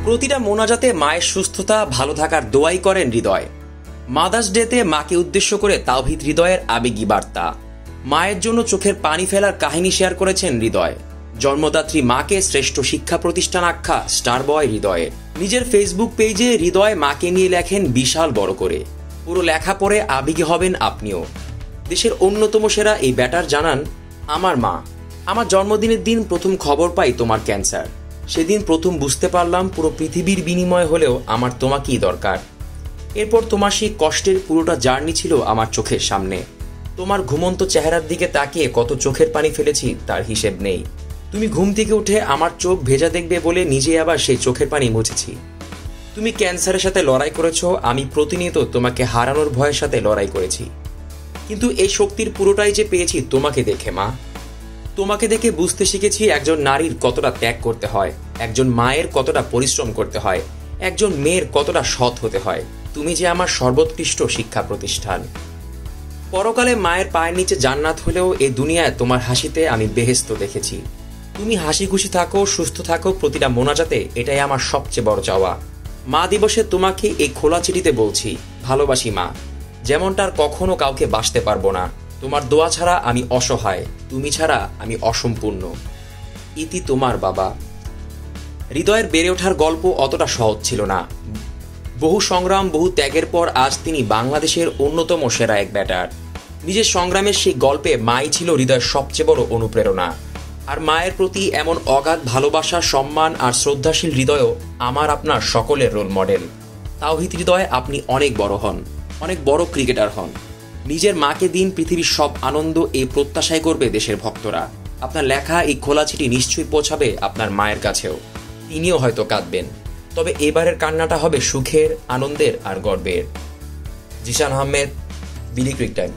প্রতিটা মোনাজাতে মায়ের সুস্থতা ভালো থাকার দোয়াই করেন হৃদয়। মাদার্স ডেতে মাকে উদ্দেশ্য করে তাওহীদ হৃদয়ের আবেগী বার্তা। মায়ের জন্য চোখের পানি ফেলার কাহিনী শেয়ার করেছেন হৃদয়। জন্মদাত্রী মাকে শ্রেষ্ঠ শিক্ষা প্রতিষ্ঠান আখ্যা স্টার বয় হৃদয়ে। নিজের ফেসবুক পেজে হৃদয় মাকে নিয়ে লেখেন বিশাল বড় করে। পুরো লেখা পড়ে আবেগী হবেন আপনিও। দেশের অন্যতম সেরা এই ব্যাটার জানান, আমার মা, আমার জন্মদিনের দিন প্রথম খবর পাই তোমার ক্যান্সার। সেদিন প্রথম বুঝতে পারলাম পুরো পৃথিবীর বিনিময় হলেও আমার তোমাকেই দরকার। এরপর তোমার সেই কষ্টের পুরোটা জার্নি ছিল আমার চোখের সামনে। তোমার ঘুমন্ত চেহারার দিকে তাকিয়ে কত চোখের পানি ফেলেছি তার হিসেব নেই। তুমি ঘুম থেকে উঠে আমার চোখ ভেজা দেখবে বলে নিজে আবার সেই চোখের পানি মুছেছি। তুমি ক্যান্সারের সাথে লড়াই করেছ, আমি প্রতিনিয়ত তোমাকে হারানোর ভয়ের সাথে লড়াই করেছি। কিন্তু এই শক্তির পুরোটাই যে পেয়েছি তোমাকে দেখে মা। তোমাকে দেখে বুঝতে শিখেছি একজন নারীর কতটা ত্যাগ করতে হয়, একজন মায়ের কতটা পরিশ্রম করতে হয়, একজন মেয়ের কতটা সৎ হতে হয়। তুমি যে আমার সর্বোৎকৃষ্ট শিক্ষা প্রতিষ্ঠান। পরকালে মায়ের পায়ের নিচে জান্নাত হলেও এই দুনিয়ায় তোমার হাসিতে আমি বেহেশত দেখেছি। তুমি হাসি খুশি থাকো, সুস্থ থাকো প্রতিটা মোনাজাতে, এটাই আমার সবচেয়ে বড় চাওয়া। মা দিবসে তোমাকে এই খোলা চিঠিতে বলছি, ভালোবাসি মা, যেমনটা আর কখনো কাউকে বাসতে পারবো না। তোমার দোয়া ছাড়া আমি অসহায়, তুমি ছাড়া আমি অসম্পূর্ণ। ইতি তোমার বাবা। হৃদয়ের বেড়ে ওঠার গল্প অতটা সহজ ছিল না। বহু সংগ্রাম, বহু ত্যাগের পর আজ তিনি বাংলাদেশের অন্যতম সেরা এক ব্যাটার। নিজের সংগ্রামের সেই গল্পে মাই ছিল হৃদয়ের সবচেয়ে বড় অনুপ্রেরণা। আর মায়ের প্রতি এমন অগাধ ভালোবাসা, সম্মান আর শ্রদ্ধাশীল হৃদয়ও আমার আপনার সকলের রোল মডেল। তাওহীদ হৃদয়, আপনি অনেক বড় হন, অনেক বড় ক্রিকেটার হন। নিজের মাকে দিন পৃথিবীর সব আনন্দ, এই প্রত্যাশাই করবে দেশের ভক্তরা। আপনার লেখা এই খোলা চিঠি নিশ্চয়ই পৌঁছাবে আপনার মায়ের কাছেও। তিনিও হয়তো কাঁদবেন, তবে এবারের কান্নাটা হবে সুখের, আনন্দের আর গর্বের। Zeeshan Ahmed, BD cric time.